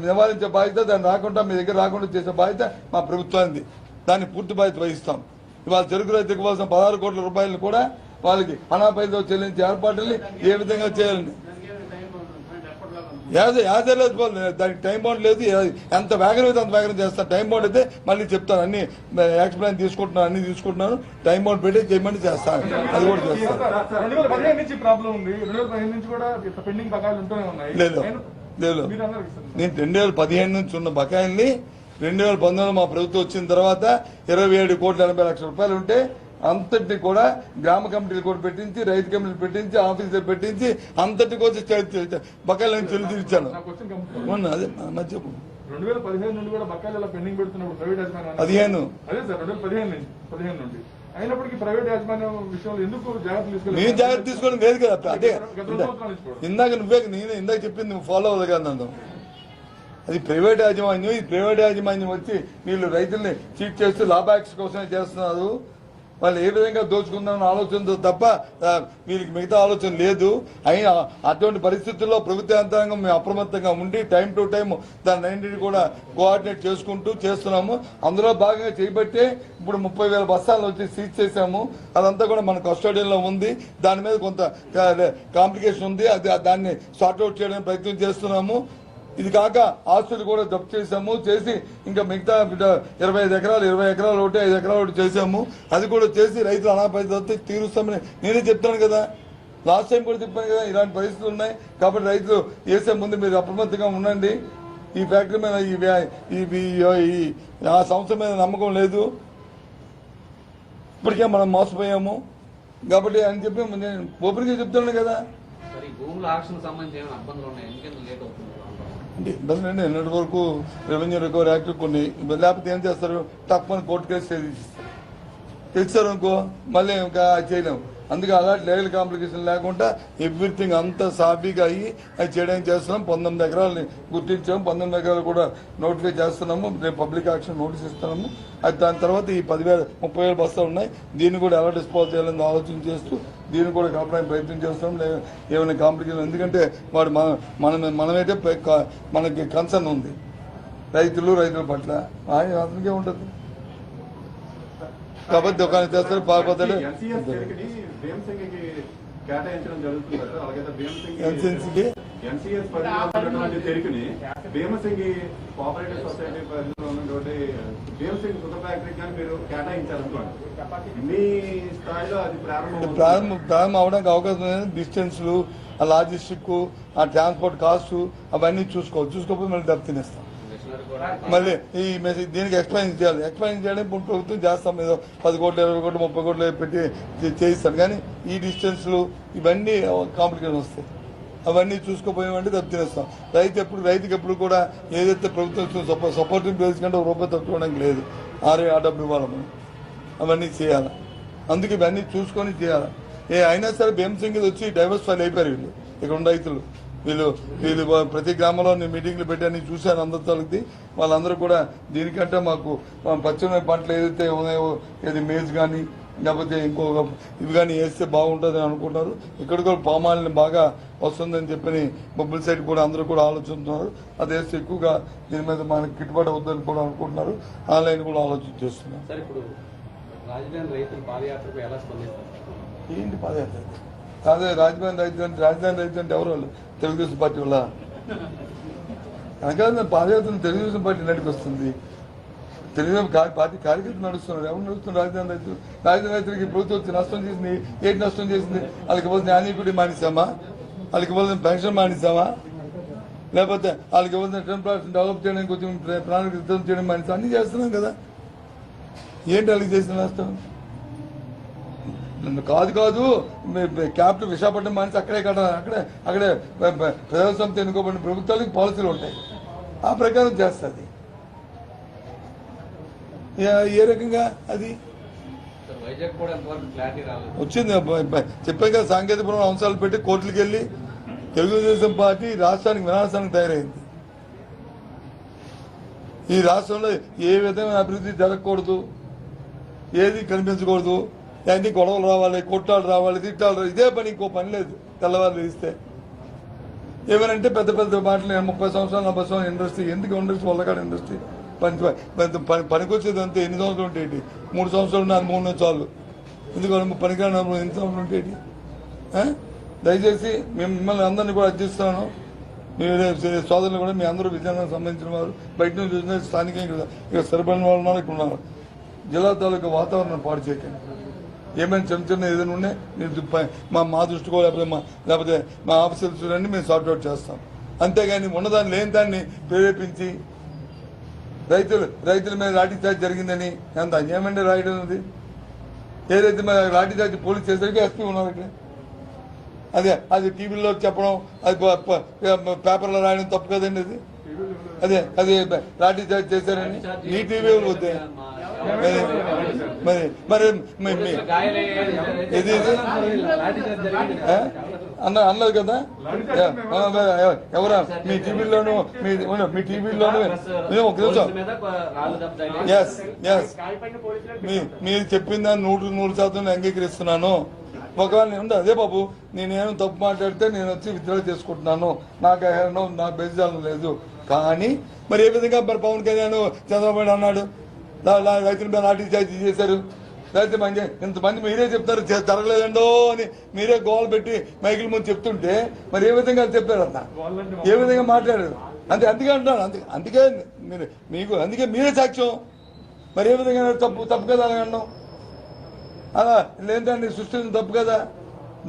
S2: నివారించే బాధ్యత, దాన్ని రాకుండా మీ దగ్గర రాకుండా చేసే బాధ్యత మా ప్రభుత్వానికి. దాన్ని పూర్తి బాధ్యత వహిస్తాం. ఇవాళ చెరుకు రైతుకు ఇవ్వాల్సిన 16 కోట్ల రూపాయలను కూడా వాళ్ళకి అనాపైతో చెల్లించే ఏర్పాట్లని ఏ విధంగా చేయాలని దానికి టైం బౌండ్ లేదు. ఎంత వేగం అయితే అంత వేగం చేస్తాను. టైం బౌండ్ అయితే మళ్ళీ చెప్తాను, అన్ని యాక్షన్ ప్లాన్ తీసుకుంటున్నాను, టైం బౌండ్ పెట్టి చేయమని చేస్తాను, అది కూడా చేస్తాను. లేదు నేను 2015 నుంచి ఉన్న బకాయిల్ని 2019 మా ప్రభుత్వం వచ్చిన తర్వాత 27,80,00,000 రూపాయలు ఉంటే అంతటిని కూడా గ్రామ కమిటీలు కూడా పెట్టించి, రైతు కమిటీలు పెట్టించి, ఆఫీసులు పెట్టించి అంతటి కోసం బకాయిలను చెల్లి తీర్చాను. అదే మధ్య
S3: 2015 నుండి కూడా బకాయిలు పెండింగ్ పెడుతున్నప్పుడు ప్రైవేట్ యాజమాన్యం
S2: 15
S3: అదే సార్ 2015 నుండి అయినప్పటికీ ప్రైవేట్ యాజమాన్యం విషయంలో ఎందుకు జాగ్రత్తలు
S2: నేను జాగ్రత్త తీసుకోవడం లేదు కదా. అదే ఇందాక చెప్పింది నువ్వు ఫాలో అవ్వదు కదా నన్ను. అది ప్రైవేట్ యాజమాన్యం. ఈ ప్రైవేట్ యాజమాన్యం వచ్చి వీళ్ళు రైతుల్ని చీట్ చేస్తూ లాభాక్స్ కోసమే చేస్తున్నారు. వాళ్ళు ఏ విధంగా దోచుకుందామని ఆలోచనతో తప్ప వీళ్ళకి మిగతా ఆలోచన లేదు. అయినా అటువంటి పరిస్థితుల్లో ప్రభుత్వ యంత్రాంగం మేము అప్రమత్తంగా ఉండి టైం టు టైం దాన్ని కూడా కోఆర్డినేట్ చేసుకుంటూ చేస్తున్నాము. అందులో భాగంగా చేయబట్టే ఇప్పుడు 30,000 బస్తాలు వచ్చి సీజ్ చేశాము. అదంతా కూడా మన కస్టడీలో ఉంది. దాని మీద కొంత కాంప్లికేషన్ ఉంది, దాన్ని సార్ట్అవుట్ చేయడానికి ప్రయత్నం చేస్తున్నాము. ఇది కాక ఆస్తులు కూడా జప్తు చేసి ఇంకా మిగతా 25 ఎకరాలు 20 ఎకరాలు ఒకటి 5 ఎకరాలు ఒకటి చేశాము. అది కూడా చేసి రైతులు అనాపైతే తీరుస్తామని నేనే చెప్తాను కదా. లాస్ట్ టైం కూడా చెప్పాను కదా, ఇలాంటి పరిస్థితులు ఉన్నాయి. కాబట్టి రైతులు వేసే ముందు మీరు అప్రమత్తంగా ఉండండి. ఈ ఫ్యాక్టరీ మీద ఆ సంస్థ మీద నమ్మకం లేదు, ఇప్పటికే మనం మోసపోయాము. కాబట్టి అని చెప్పి నేను ఓపెన్గా చెప్తున్నాను కదా. ఇబ్బంది అండి. నిన్నటి వరకు రెవెన్యూ రికవరీ యాక్ట్ కొన్ని లేకపోతే ఏం చేస్తారు, తక్కువ కోర్టు కేసు తెచ్చారు అనుకో మళ్ళీ ఇంకా చేయలేము. అందుకే అలాంటి లీగల్ కాంప్లికేషన్ లేకుండా ఎవ్రీథింగ్ అంతా సాఫీగా అయ్యి అది చేయడానికి చేస్తున్నాం. 19 ఎకరాలని గుర్తించాము. 19 ఎకరాలు కూడా నోటిఫై చేస్తున్నాము. రేపు పబ్లిక్ యాక్షన్ నోటీస్ ఇస్తున్నాము. అది దాని తర్వాత ఈ 30,000 బస్తాలు ఉన్నాయి. దీన్ని కూడా ఎలా డిస్పోజ్ చేయాలని ఆలోచన చేస్తూ దీన్ని కూడా కలపడానికి ప్రయత్నం చేస్తున్నాం. ఏమైనా కాంప్లికేషన్, ఎందుకంటే వాడు మనమైతే మనకి కన్సర్న్ ఉంది రైతుల పట్ల, అతనికే ఉంటుంది. కాబట్టి దుకాణం చేస్తారు, పారిపోతాడు. ప్రారంభం అవడానికి అవకాశం లేదు. డిస్టెన్స్లు, ఆ లాజిస్టిక్, ఆ ట్రాన్స్పోర్ట్ కాస్ట్ అవన్నీ చూసుకోకపోతే మళ్ళీ దెబ్బ తినేస్తాం. మళ్ళీ ఈ మెసేజ్ దీనికి ఎక్స్ప్లెయిన్ చేయడం ప్రభుత్వం చేస్తాం. ఏదో 10 కోట్లు 20 కోట్లు 30 కోట్లు పెట్టి చేయిస్తాను. కానీ ఈ డిస్టెన్స్లు ఇవన్నీ కాంప్లికేషన్ వస్తాయి. అవన్నీ చూసుకోపోయామంటే దెబ్బ తినేస్తాం. రైతుకి ఎప్పుడు కూడా ఏదైతే ప్రభుత్వం సపోర్టింగ్ ప్లేస్ కంటే రూపాయి తట్టుకోవడానికి లేదు. RARW ఇవ్వాలి, అవన్నీ చేయాలి. అందుకే ఇవన్నీ చూసుకొని చేయాలి. అయినా సరే భీమసింగ్ వచ్చి డైవర్సిఫై అయిపోయారు వీళ్ళు. ఇక్కడ ఉన్న రైతులు వీళ్ళు ప్రతి గ్రామంలో నేను మీటింగ్లు పెట్టాను, చూశాను అందరితో. వాళ్ళందరూ కూడా దీనికంటే మాకు పచ్చని పంటలు ఏదైతే ఉన్నాయో, ఏది మేజ్ కానీ లేకపోతే ఇంకొక ఇవి కానీ వేస్తే బాగుంటుందని అనుకుంటున్నారు. ఇక్కడ కూడా పామాయిల్ని బాగా వస్తుందని చెప్పని బొబ్బుల సైడ్ కూడా అందరూ కూడా ఆలోచిస్తున్నారు. అది వేస్తే ఎక్కువగా దీని మీద మనకి గిట్టుబాటు అవుతుందని కూడా అనుకుంటున్నారు. ఆన్లైన్ కూడా ఆలోచన చేస్తున్నారు.
S5: ఏంటి పాదయాత్ర?
S2: అదే రాజధాని రైతు అంటే ఎవరు వాళ్ళు? తెలుగుదేశం పార్టీ వల్ల అనగా పాదయాత్ర తెలుగుదేశం పార్టీ నడిపి వస్తుంది. తెలుగుదేశం పార్టీ కార్యకర్తలు నడుస్తున్నారు. ఎవరు నడుస్తున్నారు? రాజధాని రైతులకి ప్రభుత్వం వచ్చి నష్టం చేసింది. ఏంటి నష్టం చేసింది? వాళ్ళకి ఇవ్వాల్సిన యాన్యుటీ మానేసామా? వాళ్ళకి ఇవ్వాల్సిన పెన్షన్ మానేసామా? లేకపోతే వాళ్ళకి ఇవ్వాల్సిన 10% డెవలప్ చేయడానికి కొంచెం ప్రణాళిక సిద్ధం చేయడం మానేసాం. అన్ని చేస్తున్నాం కదా. ఏంటి వాళ్ళకి చేసిన నష్టం? కాదు క్యాపిటల్ విశాఖపట్నం మానేసి అక్కడే అక్కడే ప్రజాస్వామ్యం ఎన్నుకోబడిన ప్రభుత్వాలకు పాలసీలు ఉంటాయి. ఆ ప్రకారం చేస్తుంది. ఏ రకంగా అది వచ్చింది? చెప్పాం కదా, సాంకేతికపరమైన అంశాలు పెట్టి కోర్టులకు వెళ్ళి తెలుగుదేశం పార్టీ రాష్ట్రానికి వినాశానికి తయారైంది. ఈ రాష్ట్రంలో ఏ విధమైన అభివృద్ధి జరగకూడదు, ఏది కనిపించకూడదు, అన్ని గొడవలు రావాలి, కొట్టాలు రావాలి, తిట్టాలు రావాలి. ఇదే పని, ఇంకో పని లేదు. తెల్లవారు ఇస్తే ఏమనంటే పెద్ద పెద్ద మాటలు 30 సంవత్సరాలు 40 సంవత్సరాలు ఇండస్ట్రీ. ఎందుకు ఇండస్ట్రీ? వల్లకాడ ఇండస్ట్రీ పనికొచ్చేది అంతే. ఎన్ని సంవత్సరాలు ఉంటాయి? 3 సంవత్సరాలు నాకు 3 నెలలు చాలు. ఎందుకు పనికిరాని ఎన్ని సంవత్సరాలు ఉంటాయి? దయచేసి మేము మిమ్మల్ని అందరినీ కూడా అర్జిస్తున్నాను. మీరు సోదరులు కూడా మీ అందరూ విజయనగరం సంబంధించిన వారు, బయట నుంచి చూసిన స్థానికంగా ఇక్కడ సరిపడిన వాళ్ళు ఉన్నారు, ఇక్కడ ఉన్నారు. జిల్లా తాలూకా వాతావరణం పాడు చేయకండి. ఏమైనా చిన్న ఏదైనా ఉంటే మీరు మా దృష్టికో లేకపోతే మా ఆఫీసర్స్ అన్ని మేము సార్ట్అవుట్ చేస్తాం. అంతేగాని ఉన్నదాన్ని లేని దాన్ని ప్రేరేపించి రైతుల మీద లాఠీ చార్జ్ జరిగిందని ఎంత అన్యాయమండి రాయడం. అది ఏదైతే మీద లాఠీ చార్జ్ పోలీస్ చేసరికి ఎస్పీ ఉన్నారు ఇక్కడ. అది టీవీలో చెప్పడం, అది పేపర్లో రాయడం తప్పు కదండి. అది అది లాఠీ చార్జ్ చేశారని మీ టీవీ వద్దే మరి ఇది అన్నది కదా. ఎవరా మీ టీవీలోను ఒక నిమిషం. మీరు చెప్పిన దాన్ని 100% అంగీకరిస్తున్నాను. ఒకవేళ ఉంది అదే బాబు, నేనేమో తప్పు మాట్లాడితే నేను వచ్చి విత్డ్రా చేసుకుంటున్నాను, నాకు బెదిరించాలని లేదు. కానీ మరి ఏ విధంగా మరి పవన్ కళ్యాణ్ చంద్రబాబు అన్నాడు రైతుల మీద లాఠీ చార్జీ చేశారు. రైతు ఇంతమంది మీరే చెప్తారు జరగలేదండో అని మీరే గోల్ పెట్టి మైకిల్ ముందు చెప్తుంటే మరి ఏ విధంగా చెప్పారు అన్న? ఏ విధంగా మాట్లాడారు? అందుకే అంటున్నాను. అందుకే అందుకే మీరే సాక్ష్యం. మరి ఏ విధంగా తప్పు కదా అని అన్నాం. అలా లేదండి సృష్టించడం తప్పు కదా.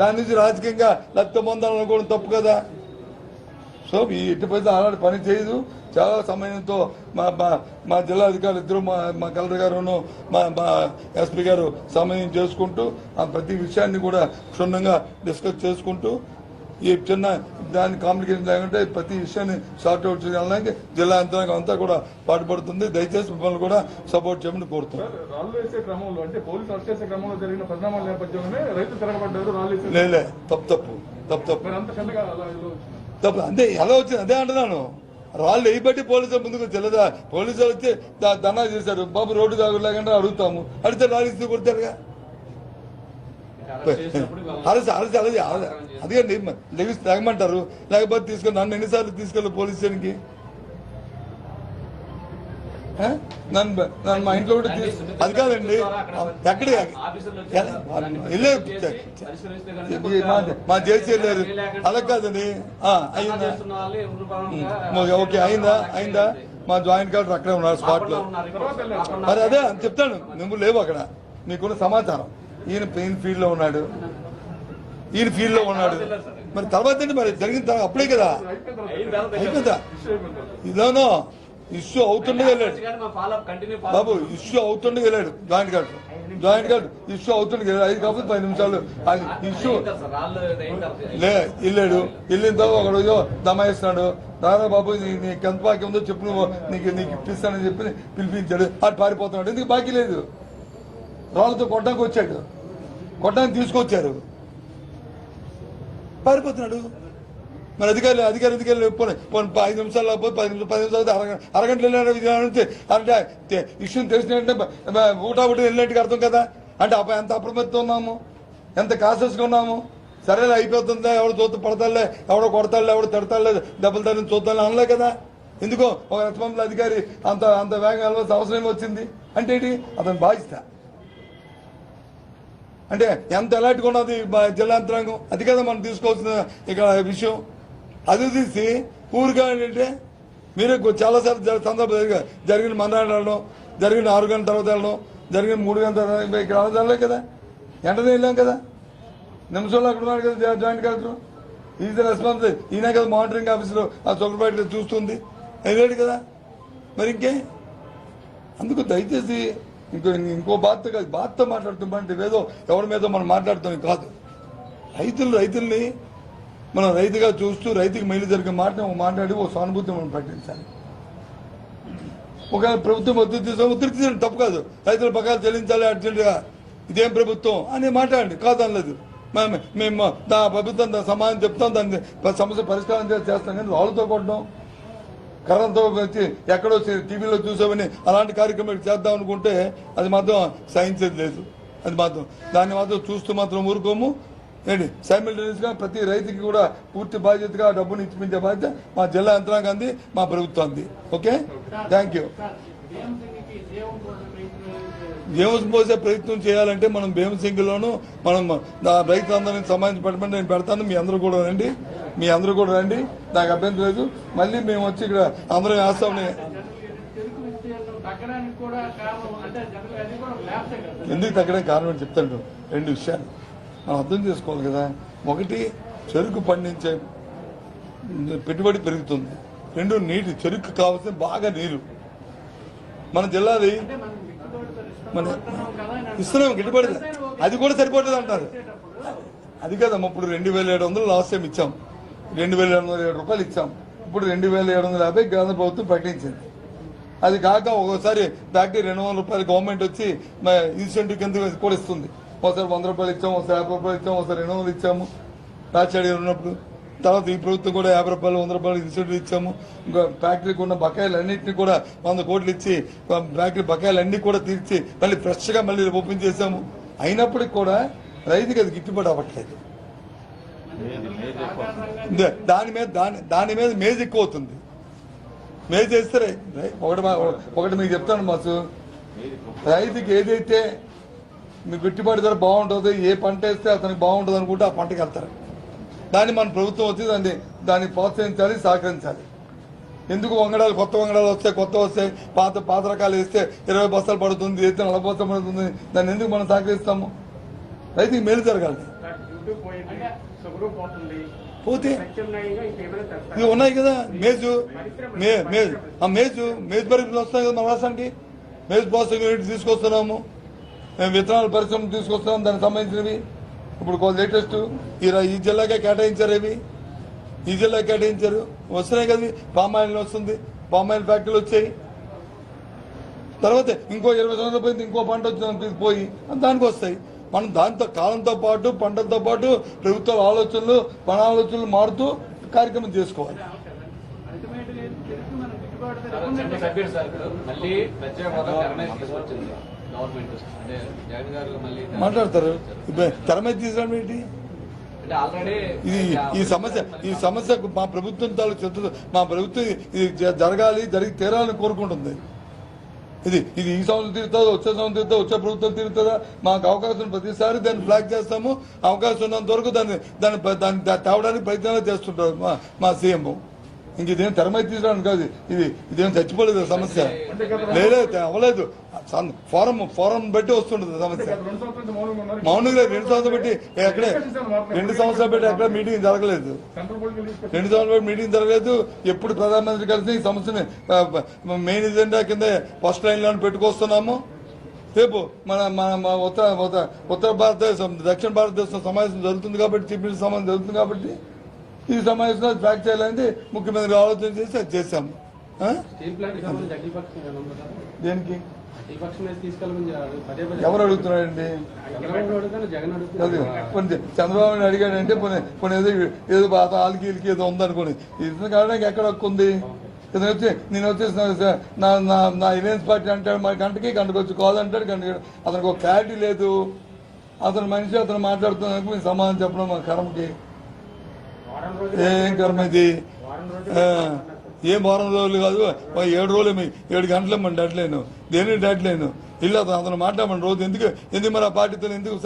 S2: దాని నుంచి రాజకీయంగా లబ్ధ పొందాలనుకోవడం తప్పు కదా. సో ఈ ఎట్టిపోతే అలాంటి పని చేయదు. చాలా సమయంతో మా జిల్లా అధికారులు ఇద్దరు, మా కలెక్టర్ గారును మా ఎస్పీ గారు సమయం చేసుకుంటూ ఆ ప్రతి విషయాన్ని కూడా క్షుణ్ణంగా డిస్కస్ చేసుకుంటూ ఈ చిన్న దాని కాంప్లికేషన్ లేకుంటే ప్రతి విషయాన్ని సార్ట్అవుట్ చేయడానికి జిల్లా యంత్రాంగం అంతా కూడా పాటుపడుతుంది. దయచేసి మిమ్మల్ని కూడా సపోర్ట్ చేయమని కోరుతున్నాం. లేలే తప్పు అంతే. ఎలా వచ్చింది అదే అంటున్నాను. రాళ్ళు వేయబట్టి పోలీసులు ముందుకు తెల్లదా? పోలీసులు వచ్చి ధర్నా చేశారు. బాబు రోడ్డు దాగులేకుండా అడుగుతాము, అడిగితే రాళ్ళు ఇస్తూ కొడతారుగా. అదే లెగిసి తాగమంటారు, లేకపోతే తీసుకొని నన్ను ఎన్నిసార్లు తీసుకెళ్ళి పోలీస్ స్టేషన్కి? నన్ను మా ఇంట్లో కూడా అది కాదండి. ఎక్కడ మా జేసీ వెళ్ళారు. అలా కాదండి. అయిందా? ఓకే, అయిందా? మా జాయింట్ కలెక్టర్ అక్కడే ఉన్నారు స్పాట్ లో. మరి అదే చెప్తాను, నువ్వు లేవు అక్కడ. మీకున్న సమాచారం ఈయన ఫీల్డ్ లో ఉన్నాడు, మరి తర్వాత మరి జరిగిన తర్వాత అప్పుడే కదా అయిపోయిందా? ఇదేనో ఇష్యూ అవుతుండే వెళ్ళాడు బాబు, ఇష్యూ అవుతుండే వెళ్ళాడు జాయింట్ కలెక్టర్ ఇష్యూ అవుతుండే వెళ్ళాడు. 5 కాకపోతే 10 నిమిషాలు ఇష్యూ వెళ్ళాడు. వెళ్ళిన తర్వాత ఒకరోజు దమాయిస్తున్నాడు. దాదా బాబు నీకు ఎంత బాకీ ఉందో చెప్పు, నువ్వు నీకు ఇప్పిస్తానని చెప్పి పిలిపించాడు. అటు పారిపోతున్నాడు. ఎందుకు బాకీ లేదు? రాళ్ళతో కొట్టడానికి వచ్చాడు, కొట్టడానికి తీసుకొచ్చారు, పారిపోతున్నాడు. మరి అధికారులు 5 నిమిషాలు లేకపోతే 10 నిమిషాలు అరగంటలు వెళ్ళినట్టు అంటే ఇష్యూని తెలిసినట్టే ఊటాబుట్టి వెళ్ళినట్టుగా అర్థం కదా. అంటే ఎంత అప్రమత్తం ఉన్నాము, ఎంత కాన్షియస్గా ఉన్నాము. సరేలే అయిపోతుందా, ఎవడు చూత పడతాలే, ఎవడో కొడతాలే, ఎవడో తిడతాలే, దెబ్బలు తల్లి చూద్దాలే అనలే కదా. ఎందుకో ఒక రెస్పాన్సిబుల్ అధికారి అంత వేగం వెళ్ళవలసిన అవసరం వచ్చింది అంటే ఏంటి? అతను బాధ్యత. అంటే ఎంత ఎలాంటిగా ఉన్నది జిల్లా యంత్రాంగం, అది కదా మనం తీసుకోవాల్సిన ఇక్కడ విషయం. అది తీసి ఊరుగా ఏంటంటే మీరే చాలాసార్లు సందర్భం జరిగిన మన్నాడు వెళ్ళడం, జరిగిన 6 గంటల తర్వాత వెళ్ళడం, జరిగిన 3 గంటల తర్వాత ఇక్కడ వెళ్ళలే కదా, వెంటనే వెళ్ళాం కదా. నిమిషంలో అక్కడ ఉన్నాడు కదా జాయింట్ కలెక్టర్, ఈజ్ రెస్పాన్స్. ఈయన కదా మానిటరింగ్ ఆఫీసులో ఆ చొక్కబయట చూస్తుంది, వెళ్ళాడు కదా. మరి ఇంకే అందుకు దయచేసి ఇంకో బాధతో మాట్లాడుతుంటే ఏదో ఎవరి మీద మనం మాట్లాడుతాం కాదు. రైతుల్ని మనం రైతుగా చూస్తూ రైతుకి మేలు జరిగే మాట్లాడి ఓ సానుభూతి మనం ప్రకటించాలి. ఒకవేళ ప్రభుత్వం ఒత్తిడి తీసుకోవడం తప్పు కాదు, రైతుల బకాయిలు చెల్లించాలి అర్జెంటుగా, ఇదేం ప్రభుత్వం అని మాట్లాడండి, కాదనలేదు. మేము ప్రభుత్వం సమాధానం చెప్తాం, దాన్ని సమస్య పరిష్కారం చేస్తాం. కానీ రాళ్ళతో కొట్టడం, కర్రలతో వచ్చి ఎక్కడో టీవీలో చూసామని అలాంటి కార్యక్రమాలు చేద్దాం అనుకుంటే అది మాత్రం సహించేది లేదు. అది మాత్రం దాన్ని మాత్రం చూస్తూ మాత్రం ఊరుకోము. ఏంటి సైమిల్టేనియస్ గా ప్రతి రైతుకి కూడా పూర్తి బాధ్యతగా డబ్బుని ఇచ్చిపించే బాధ్యత మా జిల్లా యంత్రాంగాంది, మా ప్రభుత్వాన్ని. Okay, thank you. జీవం పోసే ప్రయత్నం చేయాలంటే మనం భీమసింగిలోను మనం రైతులందరినీ సమాధానం పెట్టమని నేను పెడతాను. మీ అందరూ కూడా రండి, నాకు అభ్యంతరం లేదు. మళ్ళీ మేము వచ్చి ఇక్కడ అందరం వేస్తామని. ఎందుకు తగ్గడానికి కారణం అని చెప్తాను. 2 విషయాలు మనం అర్థం చేసుకోవాలి కదా. ఒకటి, చెరుకు పండించే పెట్టుబడి పెరుగుతుంది. 2, నీటి చెరుకు కావాల్సిన బాగా నీరు. మన జిల్లాది మన ఇస్తున్నాం గిట్టుబడి, అది కూడా సరిపోతుంది అంటారు. అది కదమ్మా, ఇప్పుడు 2700 లాస్ట్ టైం ఇచ్చాం, 2707 రూపాయలు ఇచ్చాం. ఇప్పుడు 2750 కేంద్ర ప్రభుత్వం ప్రకటించింది. అది కాక ఒక్కోసారి ఫ్యాక్టరీ 200 రూపాయలు గవర్నమెంట్ వచ్చి ఇన్సెంటివ్ కింద కూడా ఇస్తుంది. ఒకసారి 100 రూపాయలు ఇచ్చాము, ఒకసారి 50 రూపాయలు ఇచ్చాము, ఒకసారి 200 ఇచ్చాము రాజశేఖర్ ఉన్నప్పుడు. తర్వాత ఈ ప్రభుత్వం కూడా 50 రూపాయలు 100 రూపాయలు ఇన్సెంటివ్ ఇచ్చాము. ఇంకా ఫ్యాక్టరీకి ఉన్న బకాయిలన్నింటినీ కూడా 100 కోట్లు ఇచ్చి ఫ్యాక్టరీ బకాయిలన్నీ కూడా తీర్చి మళ్ళీ ఫ్రెష్గా మళ్ళీ ఓపెన్ చేశాము. అయినప్పటికీ కూడా రైతుకి అది గిట్టుబాటు అవ్వట్లేదు. దాని మీద మేజ్ ఎక్కువ అవుతుంది. మేజ్ వేస్తే ఒకటి మీకు చెప్తాను మాసు, రైతుకి ఏదైతే మీ గిట్టుబాటు ధర బాగుంటుందో, ఏ పంట వేస్తే అతనికి బాగుంటుంది అనుకుంటే ఆ పంటకి వెళ్తారు. దాన్ని మన ప్రభుత్వం వచ్చి దాన్ని ప్రోత్సహించాలి, సహకరించాలి. ఎందుకు కొత్త వంగడాలు వస్తాయి, పాత రకాలు వేస్తే 20 బస్తాలు పడుతుంది, వేస్తే 40 బస్తాలు పడుతుంది, దాన్ని ఎందుకు మనం సహకరిస్తాము? రైతుకి మేలు జరగాలి. పోతే ఇవి ఉన్నాయి కదా, మేజు పరిశ్రమలు వస్తాయి కదా మన రాష్ట్రానికి. మేజు ప్రాసెసింగ్ యూనిట్ తీసుకొస్తున్నాము, మేము విత్తనాల పరిశ్రమ తీసుకొస్తున్నాము, దానికి సంబంధించినవి. ఇప్పుడు లేటెస్ట్ ఈ జిల్లాకే కేటాయించారు, ఈ జిల్లా కేటాయించారు, వస్తున్నాయి కదా. పామాయిల్ వస్తుంది, పామాయిల్ ఫ్యాక్టరీలు వచ్చాయి. తర్వాత ఇంకో 20 సంవత్సరాల పోయింది, ఇంకో పంట వచ్చి పోయి దానికి వస్తాయి. మనం దాంతో కాలంతో పాటు పంటలతో పాటు ప్రభుత్వాల ఆలోచనలు మన ఆలోచనలు మారుతూ కార్యక్రమం చేసుకోవాలి. మాట్లాడతారు తెర మీద తీసుకురావడం ఏంటి? ఈ సమస్య మా ప్రభుత్వం తాలూకు, మా ప్రభుత్వం ఇది జరిగి తీరాలని కోరుకుంటుంది. ఇది ఈ సంవత్సరం తీరుతుందా, వచ్చే సంవత్సరం తీరుతుందా, వచ్చే ప్రభుత్వం తీరుతుందా? మాకు అవకాశం ప్రతిసారి దాన్ని ఫ్లాగ్ చేస్తాము. అవకాశం ఉన్నంత వరకు దాన్ని తేవడానికి ప్రయత్నాలు చేస్తుంటారు మా సీఎం. ఇంక ఇదేం తెరమై తీసుకురావడం కాదు, ఇదేం చచ్చిపోలేదు సమస్య, లేదు అవ్వలేదు. ఫోరం బట్టి వస్తుంటుంది సమస్య. మౌనంగా 2 సంవత్సరాలు బట్టి ఎక్కడే 2 సంవత్సరాలు బట్టి ఎక్కడ మీటింగ్ జరగలేదు. 2 సంవత్సరాలు బట్టి మీటింగ్ జరగలేదు. ఎప్పుడు ప్రధానమంత్రి కలిసి ఈ సమస్యని మెయిన్ ఎజెండా కింద ఫస్ట్ లైన్ లో పెట్టుకొస్తున్నాము. రేపు మన ఉత్తర భారతదేశం దక్షిణ భారతదేశం సమావేశం జరుగుతుంది కాబట్టి, చీఫ్ మినిస్టర్ సమావేశం జరుగుతుంది కాబట్టి ఈ సమావేశంలో ఫ్యాక్ట్ చేయాలంటే ముఖ్యమంత్రి ఆలోచన చేసి అది చేశాము. దేనికి ఎవరు అడుగుతున్నాడండి? చంద్రబాబు అడిగాడంటే కొన్ని ఏదో బాధ ఆలికి వీళ్ళకి ఏదో ఉందనుకోండి. ఇది కావడానికి ఎక్కడ హక్కు ఉంది? నేను వచ్చేసి నా ఇలయన్స్ పార్టీ అంటాడు, మరి గంటకి వచ్చి కాల్ అంటాడు, అతనికి ఒక క్లారిటీ లేదు. అతను మనిషి అతను మాట్లాడుతున్నందుకు మీరు సమాధానం చెప్పడం మన కర్మకి ఏం కర్మ ఇది? ఏం వారం రోజులు కాదు 7 రోజులు 7 గంటలు మన డెడ్లైన్ దేని డెడ్లైన్ ఇల్లు అతను మాట్లాడమని రోజు ఎందుకు మరి ఆ పార్టీతో ఎందుకు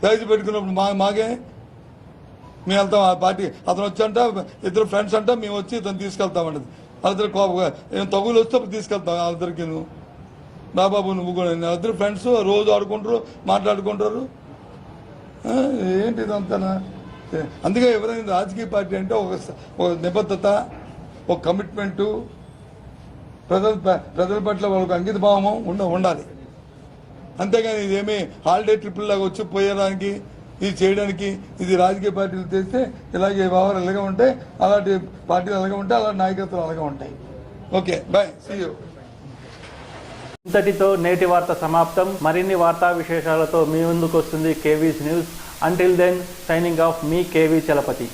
S2: సైజు పెట్టుకున్నప్పుడు మాకే మేము వెళ్తాం ఆ పార్టీ అతను వచ్చంట ఇద్దరు ఫ్రెండ్స్ అంట మేము వచ్చి ఇతను తీసుకెళ్తామన్నది వాళ్ళిద్దరు ఏం తగులు వస్తే అప్పుడు తీసుకెళ్తాం వాళ్ళిద్దరికి బాబాబు నువ్వు కూడా ఇద్దరు ఫ్రెండ్స్ రోజు ఆడుకుంటారు మాట్లాడుకుంటారు ఏంటి ఇదంతా అందుకే ఎవరైనా రాజకీయ పార్టీ అంటే ఒక నిబద్ధత ఒక కమిట్మెంటు ప్రజల పట్ల వాళ్ళకి అంకిత భావం ఉండాలి అంతేగాని ఇదేమీ హాలిడే ట్రిప్పుల్ లాగా వచ్చి పోయడానికి ఇది చేయడానికి ఇది రాజకీయ పార్టీలు చేస్తే ఇలాగే వ్యవహారాలు అలాగే ఉంటాయి అలాంటి పార్టీలు అలాగే ఉంటాయి అలాంటి నాయకత్వాలు అలాగే ఉంటాయి ఓకే బాయ్ సీ యూ
S1: ఇంతటితో నేటి వార్త సమాప్తం. మరిన్ని వార్తా విశేషాలతో మీ ముందుకు వస్తుంది KV's news. Until then signing off మీ కేవీ చలపతి.